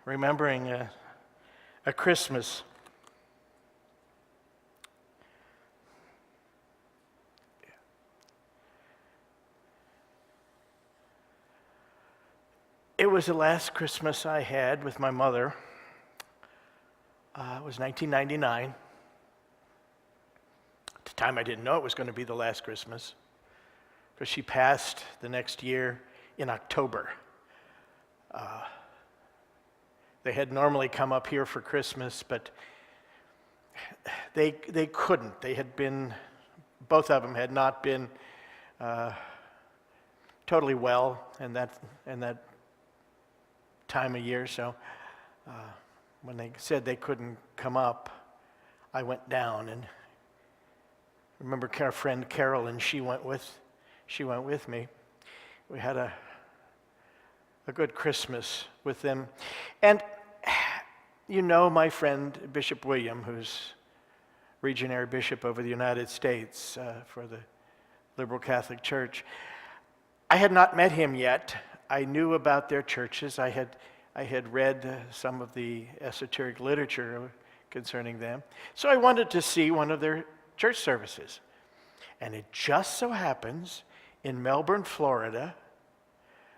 remembering a Christmas. It was the last Christmas I had with my mother. It was 1999. At the time, I didn't know it was going to be the last Christmas, because she passed the next year in October. They had normally come up here for Christmas, but they couldn't. They had been, both of them had not been totally well in that time of year. So when they said they couldn't come up, I went down, and I remember our friend Carol, and she went with me. We had a good Christmas with them. And you know my friend Bishop William, who's Regionary Bishop over the United States for the Liberal Catholic Church. I had not met him yet. I knew about their churches. I had read some of the esoteric literature concerning them. So I wanted to see one of their church services. And it just so happens in Melbourne, Florida,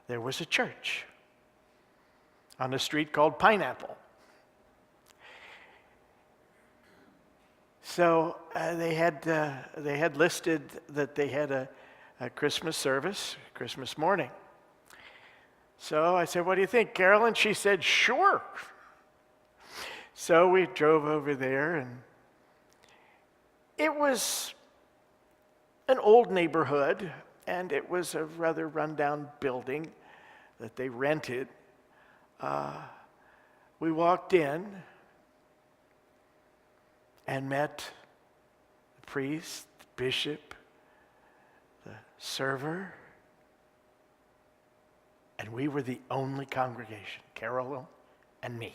there was a church on a street called Pineapple. So they had listed that they had a Christmas service, Christmas morning. So I said, "What do you think, Carol?" And she said, "Sure." So we drove over there, and it was an old neighborhood, and it was a rather rundown building that they rented. We walked in and met the priest, the bishop, the server, and we were the only congregation, Carol and me.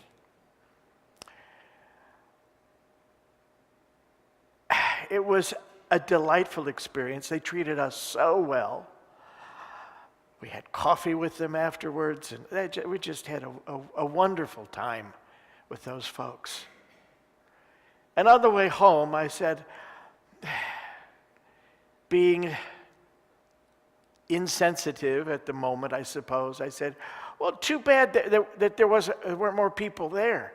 It was a delightful experience. They treated us so well. We had coffee with them afterwards, and we just had a wonderful time with those folks. And on the way home, I said, being insensitive at the moment, I suppose, I said, "Well, too bad that there weren't more people there."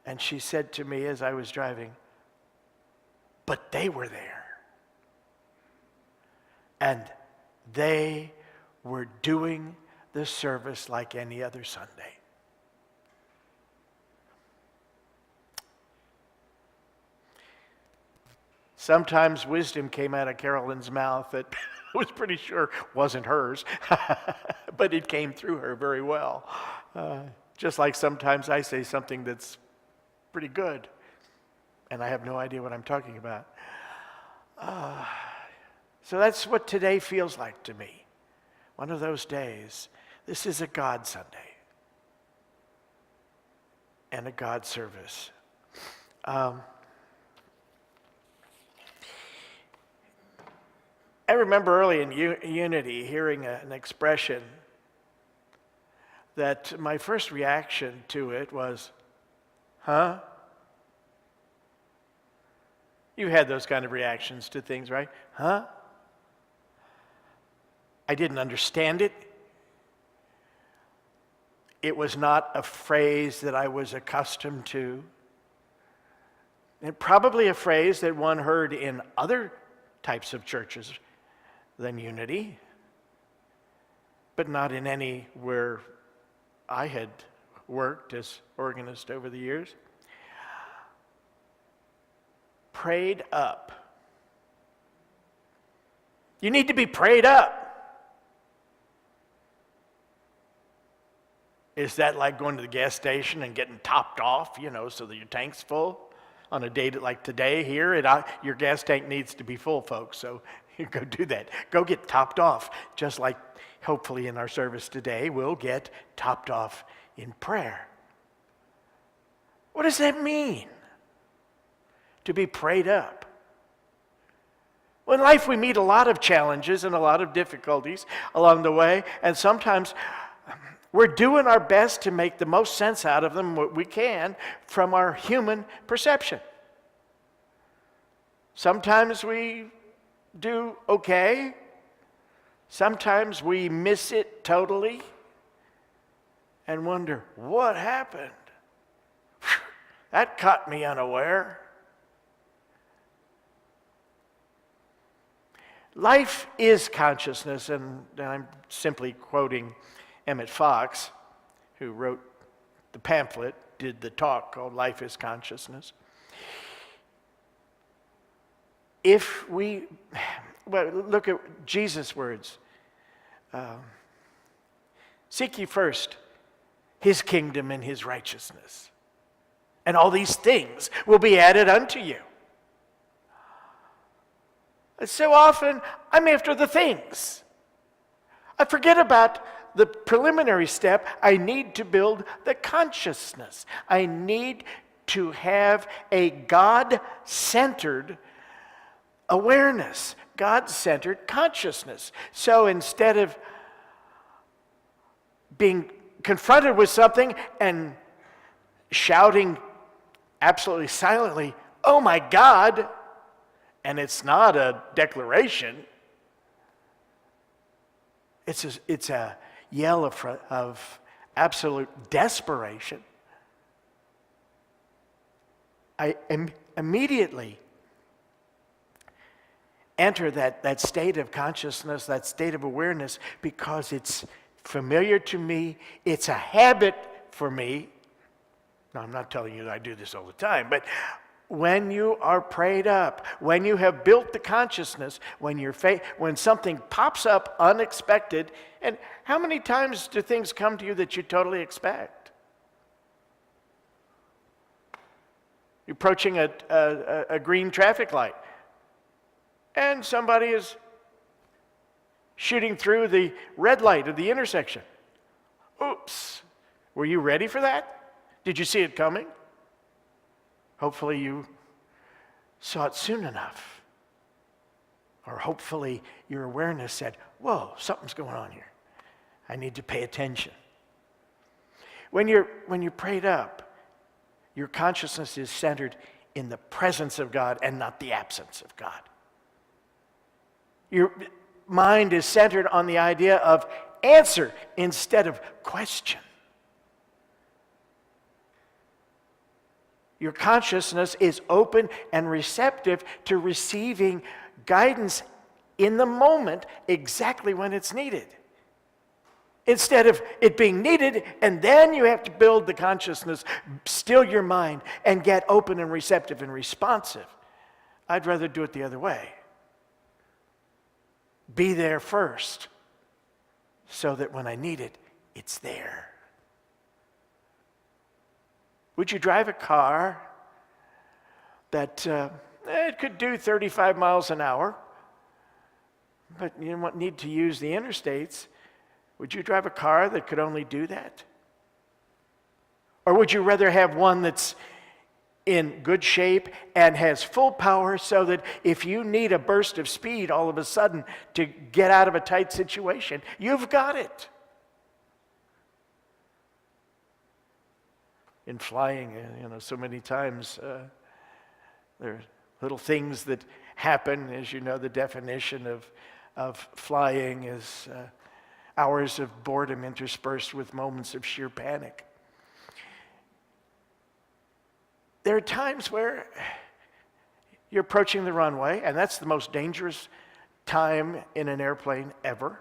And she said to me as I was driving, "But they were there. And they were doing the service like any other Sunday." Sometimes wisdom came out of Carolyn's mouth that I was pretty sure wasn't hers, but it came through her very well. Just like sometimes I say something that's pretty good, and I have no idea what I'm talking about. So that's what today feels like to me. One of those days. This is a God Sunday and a God service. I remember early in Unity hearing an expression that my first reaction to it was, "Huh?" You had those kind of reactions to things, right? Huh? I didn't understand it. It was not a phrase that I was accustomed to. And probably a phrase that one heard in other types of churches than Unity, but not in any where I had worked as organist over the years. Prayed up. You need to be prayed up. Is that like going to the gas station and getting topped off, so that your tank's full? On a day like today here, your gas tank needs to be full, folks, so you go do that. Go get topped off, just like hopefully in our service today, we'll get topped off in prayer. What does that mean? To be prayed up. Well, in life we meet a lot of challenges and a lot of difficulties along the way, and sometimes We're doing our best to make the most sense out of them what we can from our human perception. Sometimes we do okay. Sometimes we miss it totally and wonder, what happened? That caught me unaware. Life is consciousness, and I'm simply quoting Emmett Fox, who wrote the pamphlet, did the talk called Life is Consciousness. If we, well, look at Jesus' words. Seek ye first his kingdom and his righteousness, and all these things will be added unto you. And so often, I'm after the things. I forget about the preliminary step. I need to build the consciousness. I need to have a God-centered awareness, God-centered consciousness. So instead of being confronted with something and shouting absolutely silently, "Oh my God," and it's not a declaration, it's a yell of absolute desperation. I immediately enter that state of consciousness, that state of awareness, because it's familiar to me, it's a habit for me. Now, I'm not telling you that I do this all the time, but when you are prayed up, when you have built the consciousness, when something pops up unexpected, and how many times do things come to you that you totally expect? You're approaching a green traffic light, and somebody is shooting through the red light of the intersection. Oops. Were you ready for that? Did you see it coming? Hopefully you saw it soon enough. Or hopefully your awareness said, whoa, something's going on here. I need to pay attention. When you're prayed up, your consciousness is centered in the presence of God and not the absence of God. Your mind is centered on the idea of answer instead of question. Your consciousness is open and receptive to receiving guidance in the moment exactly when it's needed. Instead of it being needed, and then you have to build the consciousness, still your mind, and get open and receptive and responsive. I'd rather do it the other way. Be there first, so that when I need it, it's there. Would you drive a car that it could do 35 miles an hour, but you don't need to use the interstates? Would you drive a car that could only do that? Or would you rather have one that's in good shape and has full power so that if you need a burst of speed all of a sudden to get out of a tight situation, you've got it? In flying, so many times there are little things that happen. As you know, the definition of flying is hours of boredom interspersed with moments of sheer panic. There are times where you're approaching the runway, and that's the most dangerous time in an airplane ever.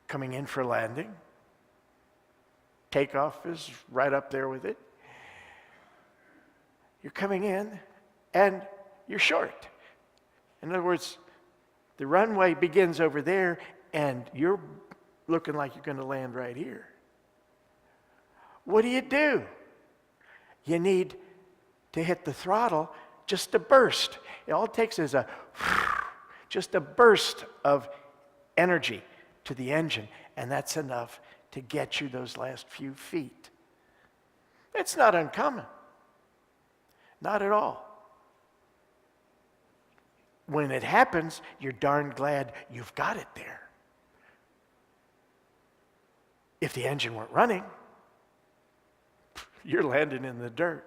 Coming in for landing. Takeoff is right up there with it. You're coming in, and you're short. In other words, the runway begins over there, and you're looking like you're going to land right here. What do? You need to hit the throttle just a burst. All it takes is just a burst of energy to the engine, and that's enough to get you those last few feet. It's not uncommon. Not at all. When it happens, you're darn glad you've got it there. if the engine weren't running, you're landing in the dirt.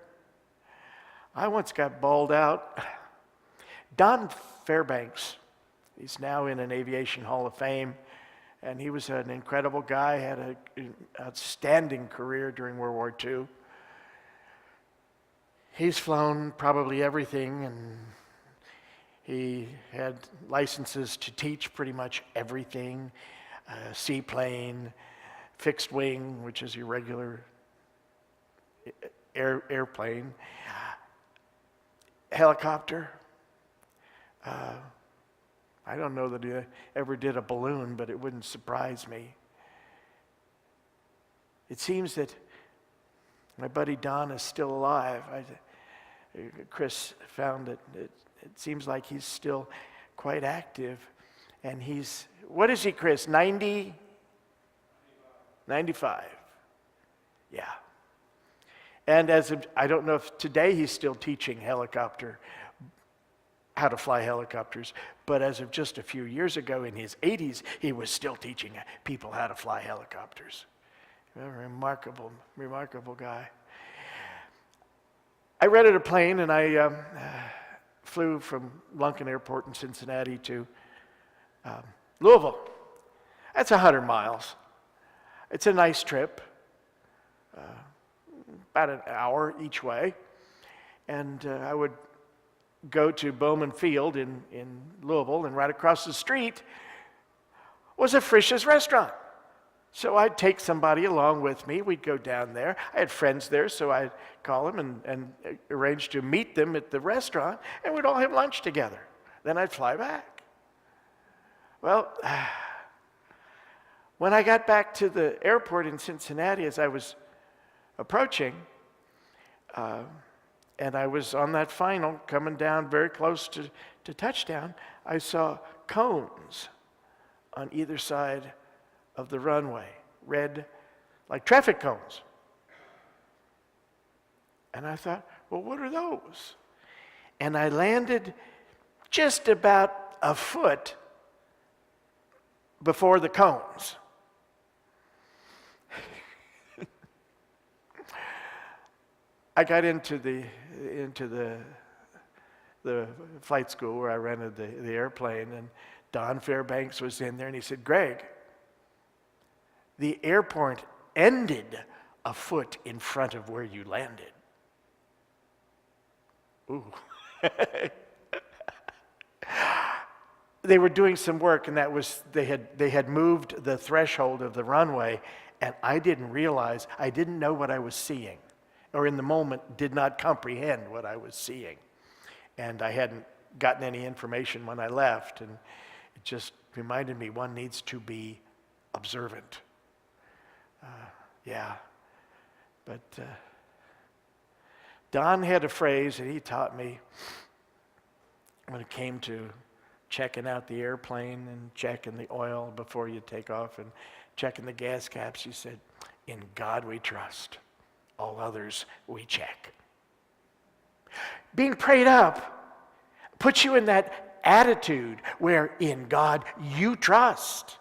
I once got bawled out. Don Fairbanks, he's now in an aviation hall of fame, and he was an incredible guy, had an outstanding career during World War II. He's flown probably everything, and he had licenses to teach pretty much everything, seaplane, fixed wing, which is your regular airplane, helicopter. I don't know that he ever did a balloon, but it wouldn't surprise me. It seems that my buddy Don is still alive. Chris found that it seems like he's still quite active. And he's, what is he, Chris, 90? 95. Yeah. And I don't know if today he's still teaching how to fly helicopters, but as of just a few years ago in his 80s, he was still teaching people how to fly helicopters. A remarkable, remarkable guy. I rented a plane and I flew from Lunken Airport in Cincinnati to Louisville. That's 100 miles. It's a nice trip, about an hour each way. And I would go to Bowman Field in Louisville, and right across the street was a Frisch's restaurant. So I'd take somebody along with me. We'd go down there. I had friends there, so I'd call them and arrange to meet them at the restaurant, and we'd all have lunch together. Then I'd fly back. Well, when I got back to the airport in Cincinnati, as I was approaching, and I was on that final, coming down very close to touchdown, I saw cones on either side of the runway, red, like traffic cones. And I thought, well, what are those? And I landed just about a foot before the cones. I got into the flight school where I rented the airplane, and Don Fairbanks was in there, and he said, Greg, the airport ended a foot in front of where you landed. Ooh. They were doing some work, and they had moved the threshold of the runway, and I didn't realize, I didn't know what I was seeing, or in the moment did not comprehend what I was seeing. And I hadn't gotten any information when I left, and it just reminded me one needs to be observant. But Don had a phrase that he taught me when it came to checking out the airplane and checking the oil before you take off and checking the gas caps. He said, in God we trust, all others we check. Being prayed up puts you in that attitude where in God you trust,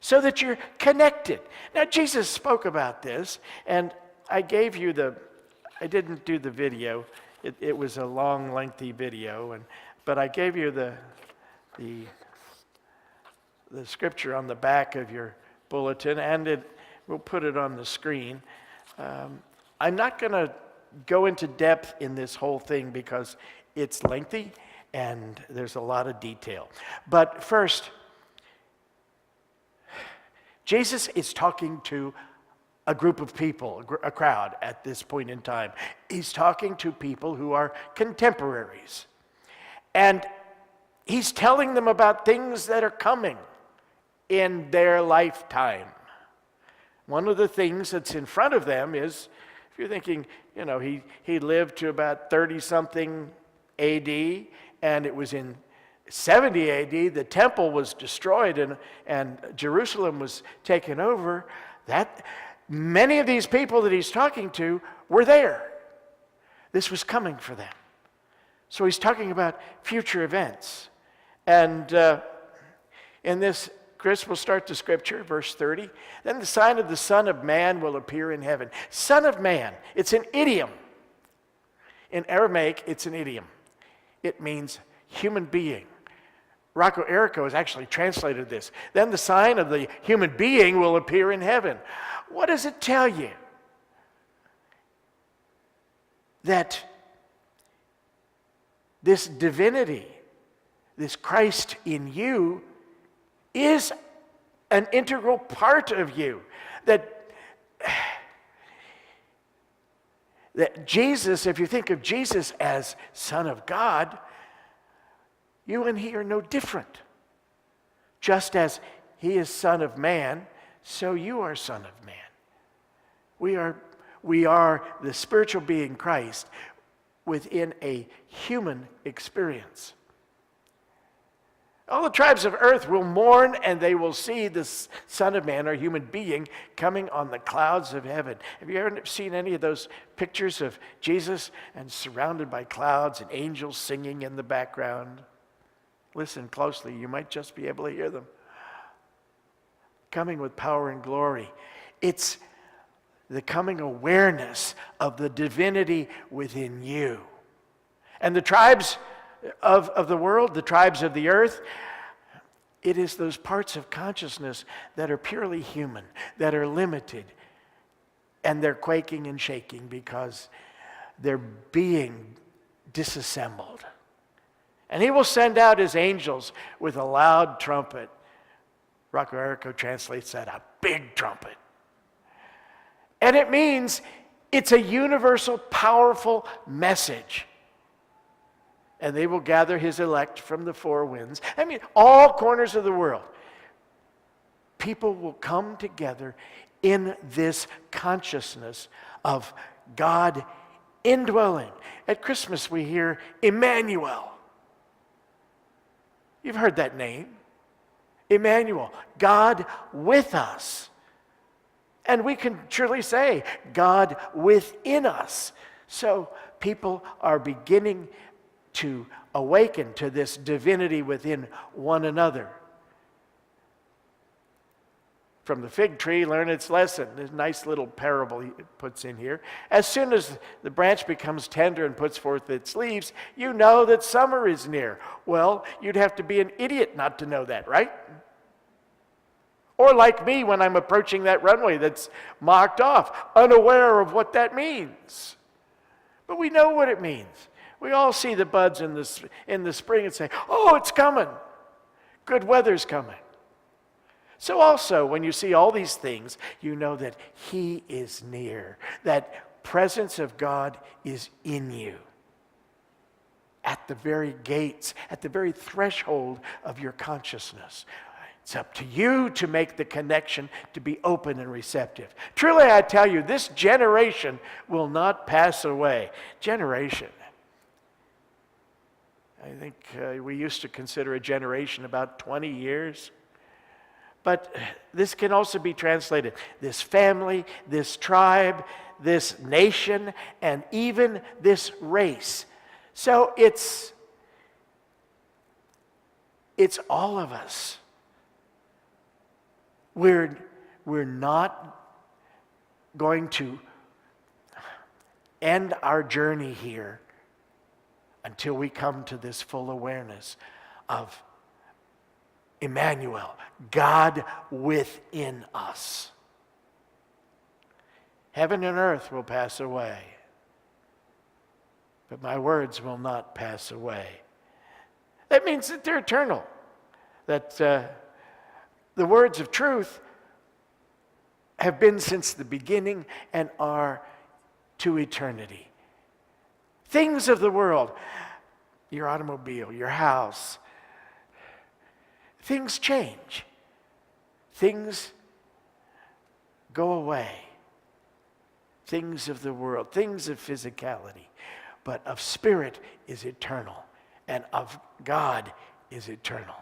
so that you're connected. Now, Jesus spoke about this, and I didn't do the video. It was a long, lengthy video, but I gave you the scripture on the back of your bulletin, and we'll put it on the screen. I'm not going to go into depth in this whole thing because it's lengthy and there's a lot of detail. But first, Jesus is talking to a group of people, a crowd at this point in time. He's talking to people who are contemporaries. And he's telling them about things that are coming in their lifetime. One of the things that's in front of them is, if you're thinking, he lived to about 30-something AD, and it was in 70 AD, the temple was destroyed and Jerusalem was taken over. Many of these people that he's talking to were there. This was coming for them. So he's talking about future events. And in this Chris will start the scripture, verse 30. Then the sign of the Son of Man will appear in heaven. Son of Man, it's an idiom. In Aramaic, it's an idiom. It means human being. Rocco Errico has actually translated this. Then the sign of the human being will appear in heaven. What does it tell you? That this divinity, this Christ in you, is an integral part of you. That Jesus, if you think of Jesus as Son of God, you and he are no different. Just as he is Son of Man, so you are Son of Man. We are the spiritual being Christ within a human experience. All the tribes of earth will mourn, and they will see the Son of Man, or human being, coming on the clouds of heaven. Have you ever seen any of those pictures of Jesus and surrounded by clouds and angels singing in the background? Listen closely, you might just be able to hear them. Coming with power and glory. It's the coming awareness of the divinity within you. And the tribes of the world, the tribes of the earth, it is those parts of consciousness that are purely human, that are limited, and they're quaking and shaking because they're being disassembled. And he will send out his angels with a loud trumpet. Rocco Errico translates that a big trumpet. And it means it's a universal, powerful message. And they will gather his elect from the four winds. I mean, all corners of the world. People will come together in this consciousness of God indwelling. At Christmas we hear Emmanuel. You've heard that name. Emmanuel, God with us. And we can truly say, God within us. So people are beginning to awaken to this divinity within one another. From the fig tree, learn its lesson. There's a nice little parable he puts in here. As soon as the branch becomes tender and puts forth its leaves, you know that summer is near. Well, you'd have to be an idiot not to know that, right? Or like me when I'm approaching that runway that's marked off, unaware of what that means. But we know what it means. We all see the buds in the spring and say, oh, it's coming. Good weather's coming. So also, when you see all these things, you know that he is near. That presence of God is in you. At the very gates, at the very threshold of your consciousness. It's up to you to make the connection, to be open and receptive. Truly, I tell you, this generation will not pass away. Generation. I think we used to consider a generation about 20 years. But this can also be translated, this family, this tribe, this nation, and even this race. So it's all of us. We're not going to end our journey here until we come to this full awareness of Emmanuel, God within us. Heaven and earth will pass away, but my words will not pass away. That means that they're eternal, that the words of truth have been since the beginning and are to eternity. Things of the world, your automobile, your house, things change. Things go away. Things of the world, things of physicality. But of spirit is eternal, and of God is eternal.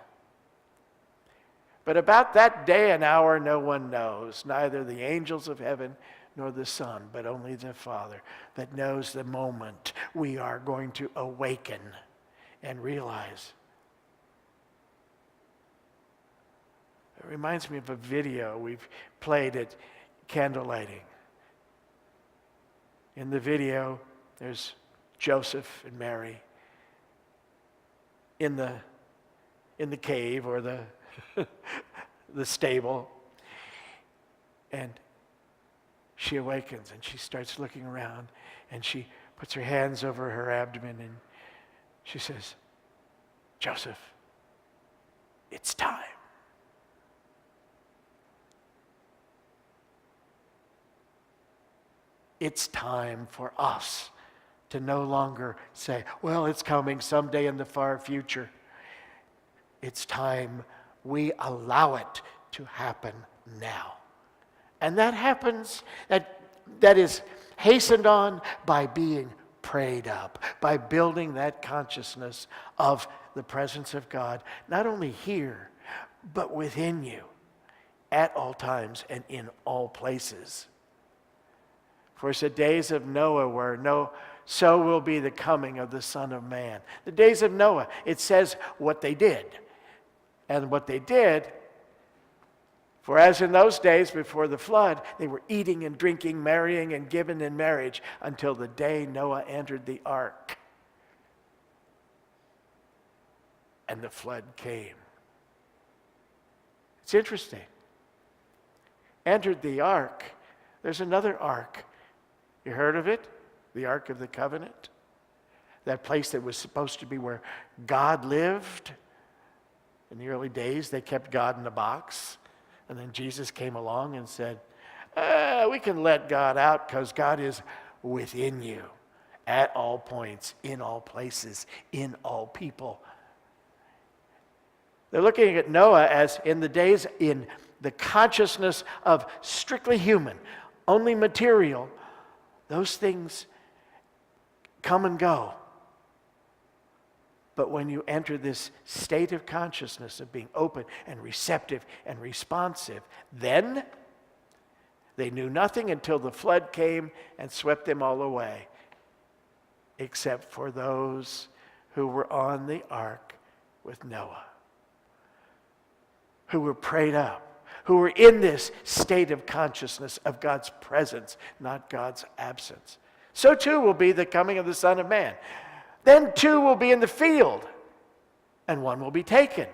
But about that day and hour no one knows, neither the angels of heaven nor the Son, but only the Father, that knows the moment we are going to awaken and realize It reminds me of a video we've played at candlelighting. In the video, there's Joseph and Mary in the cave or the the stable, and she awakens and she starts looking around and she puts her hands over her abdomen and she says, "Joseph, it's time." It's time for us to no longer say, well, it's coming someday in the far future. It's time we allow it to happen now. And that happens, that is hastened on by being prayed up, by building that consciousness of the presence of God, not only here, but within you, at all times and in all places. For it's the days of Noah were so will be the coming of the Son of Man. The days of Noah, it says what they did. And what they did, for as in those days before the flood, they were eating and drinking, marrying and giving in marriage until the day Noah entered the ark. And the flood came. It's interesting. Entered the ark. There's another ark. You heard of it? The Ark of the Covenant? That place that was supposed to be where God lived. In the early days, they kept God in a box. And then Jesus came along and said, we can let God out because God is within you at all points, in all places, in all people. They're looking at Noah as in the days in the consciousness of strictly human, only material. Those things come and go. But when you enter this state of consciousness of being open and receptive and responsive, then they knew nothing until the flood came and swept them all away, except for those who were on the ark with Noah, who were prayed up, who were in this state of consciousness of God's presence, not God's absence. So too will be the coming of the Son of Man. Then two will be in the field, and one will be taken,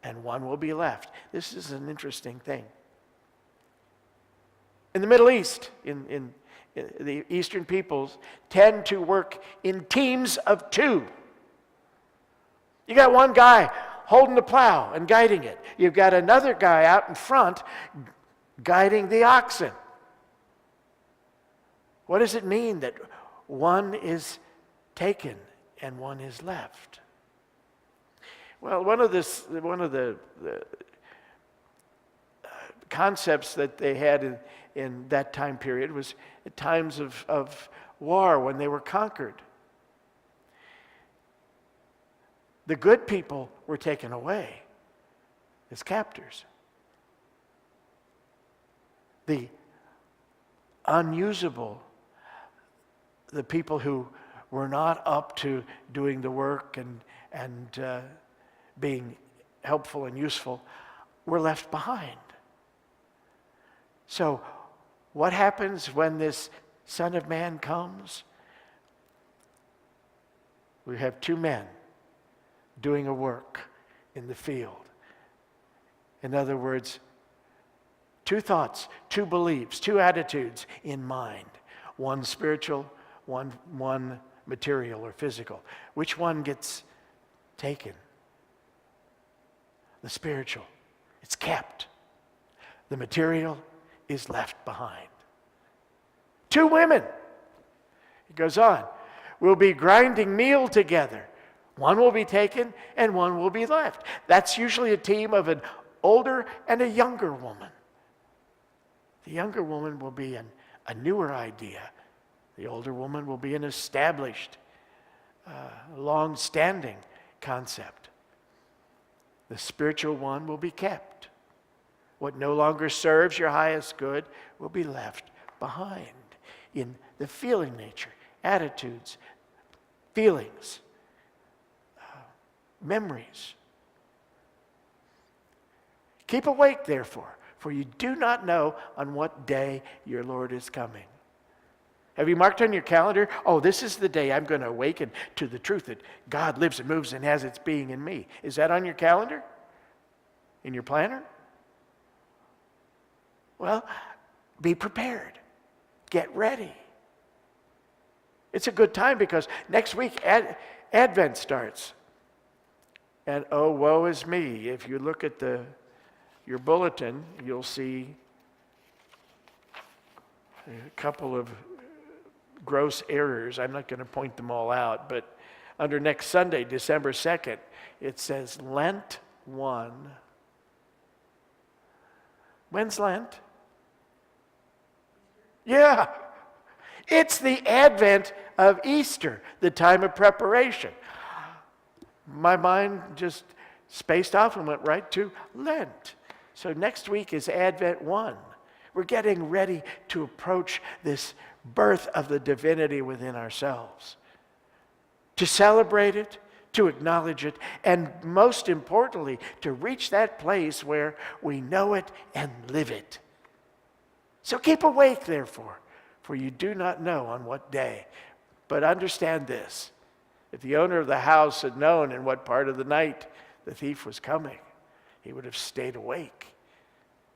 and one will be left. This is an interesting thing. In the Middle East, in the Eastern peoples, tend to work in teams of two. You got one guy holding the plow and guiding it. You've got another guy out in front guiding the oxen. What does it mean that one is taken and one is left? Well, one of the concepts that they had in that time period was at times of war when they were conquered. The good people were taken away as captors. The unusable, the people who were not up to doing the work and being helpful and useful, were left behind. So what happens when this Son of Man comes? We have two men doing a work in the field. In other words, two thoughts, two beliefs, two attitudes in mind. One spiritual, one material or physical. Which one gets taken? The spiritual. It's kept. The material is left behind. Two women. It goes on. We'll be grinding meal together. One will be taken and one will be left. That's usually a team of an older and a younger woman. The younger woman will be a newer idea. The older woman will be an established, long-standing concept. The spiritual one will be kept. What no longer serves your highest good will be left behind in the feeling nature, attitudes, feelings, memories. Keep awake, therefore, for you do not know on what day your Lord is coming. Have you marked on your calendar, oh, this is the day I'm going to awaken to the truth that God lives and moves and has its being in me? Is that on your calendar? In your planner? Well, be prepared. Get ready. It's a good time because next week Advent starts. And oh, woe is me. If you look at your bulletin, you'll see a couple of gross errors. I'm not going to point them all out, but under next Sunday, December 2nd, it says Lent 1. When's Lent? Yeah, it's the advent of Easter, the time of preparation. My mind just spaced off and went right to Lent. So next week is Advent 1. We're getting ready to approach this birth of the divinity within ourselves. To celebrate it, to acknowledge it, and most importantly, to reach that place where we know it and live it. So keep awake, therefore, for you do not know on what day. But understand this, if the owner of the house had known in what part of the night the thief was coming, he would have stayed awake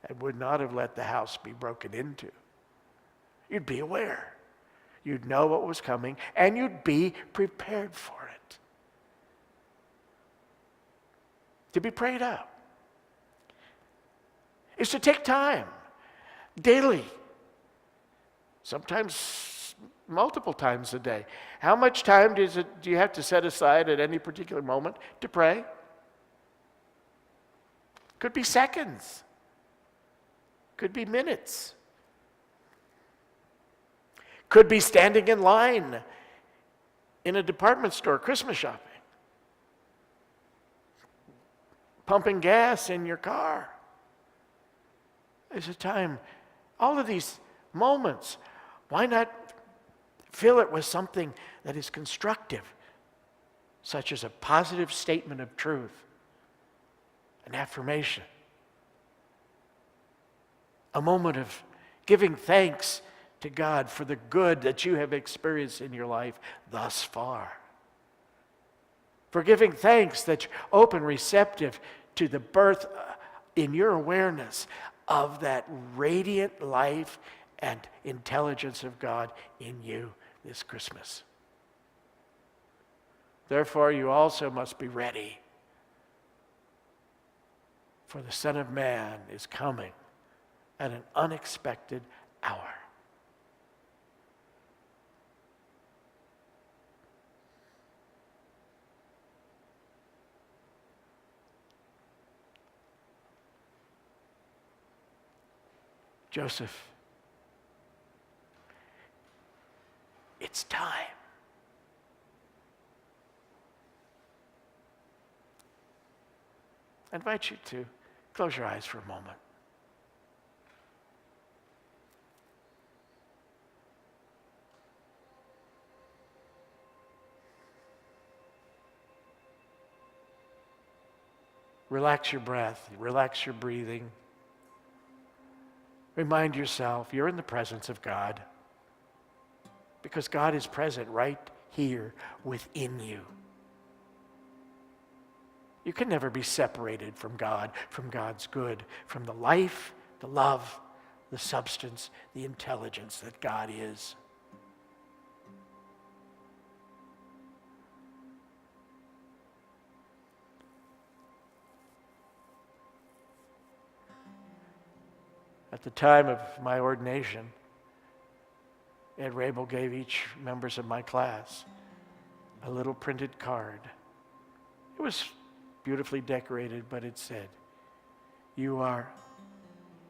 and would not have let the house be broken into. You'd be aware. You'd know what was coming, and you'd be prepared for it. To be prayed up is to take time daily, sometimes multiple times a day. How much time do you have to set aside at any particular moment to pray? Could be seconds. Could be minutes. Could be standing in line in a department store, Christmas shopping. Pumping gas in your car. There's a time, all of these moments, why not fill it with something that is constructive, such as a positive statement of truth, an affirmation, a moment of giving thanks to God for the good that you have experienced in your life thus far. For giving thanks that you're open, receptive to the birth in your awareness of that radiant life and intelligence of God in you this Christmas. Therefore, you also must be ready, for the Son of Man is coming at an unexpected hour. Joseph, it's time. I invite you to close your eyes for a moment. Relax your breath, relax your breathing. Remind yourself you're in the presence of God because God is present right here within you. You can never be separated from God, from God's good, from the life, the love, the substance, the intelligence that God is. At the time of my ordination, Ed Rabel gave each members of my class a little printed card. It was beautifully decorated, but it said, "You are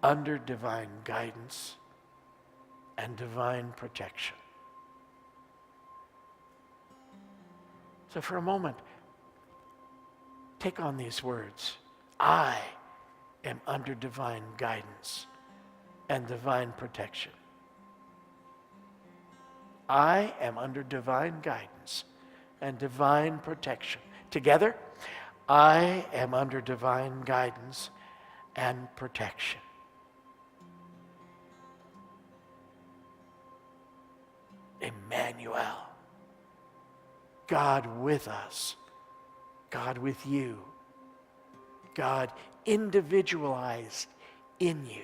under divine guidance and divine protection." So for a moment, take on these words. I am under divine guidance and divine protection. I am under divine guidance and divine protection. Together, I am under divine guidance and protection. Emmanuel. God with us. God with you. God individualized in you.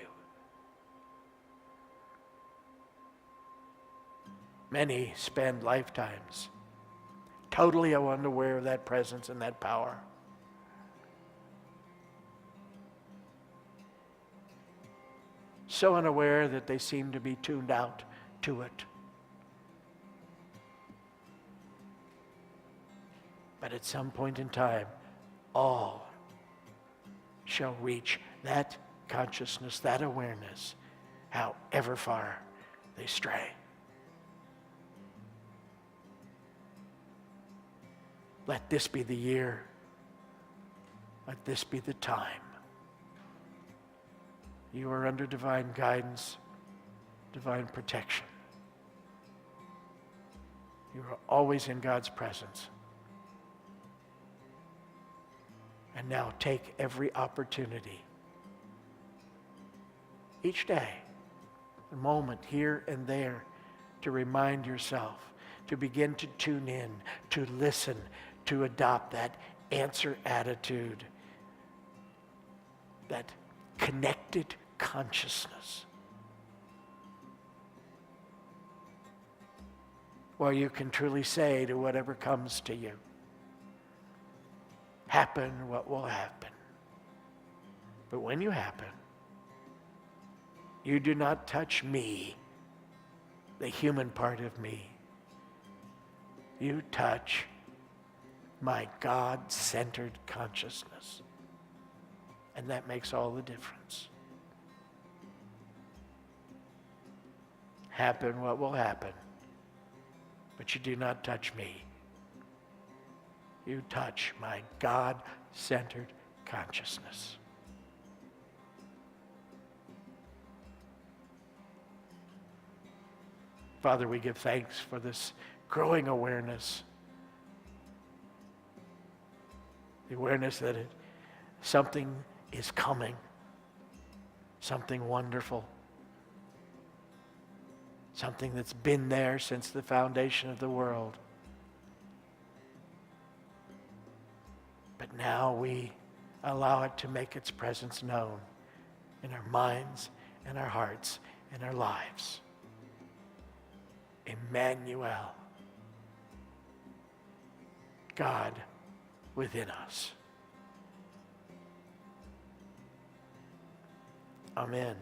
Many spend lifetimes totally unaware of that presence and that power. So unaware that they seem to be tuned out to it. But at some point in time, all shall reach that consciousness, that awareness, however far they stray. Let this be the year. Let this be the time. You are under divine guidance, divine protection. You are always in God's presence. And now take every opportunity, each day, a moment here and there, to remind yourself, to begin to tune in, to listen, to adopt that answer attitude, that connected consciousness, where you can truly say to whatever comes to you, happen what will happen. But when you happen, you do not touch me, the human part of me. You touch my God-centered consciousness. And that makes all the difference. Happen what will happen, but you do not touch me. You touch my God-centered consciousness. Father, we give thanks for this growing awareness. The awareness that something is coming, something wonderful, something that's been there since the foundation of the world. But now we allow it to make its presence known in our minds and our hearts and our lives. Emmanuel, God within us. Amen.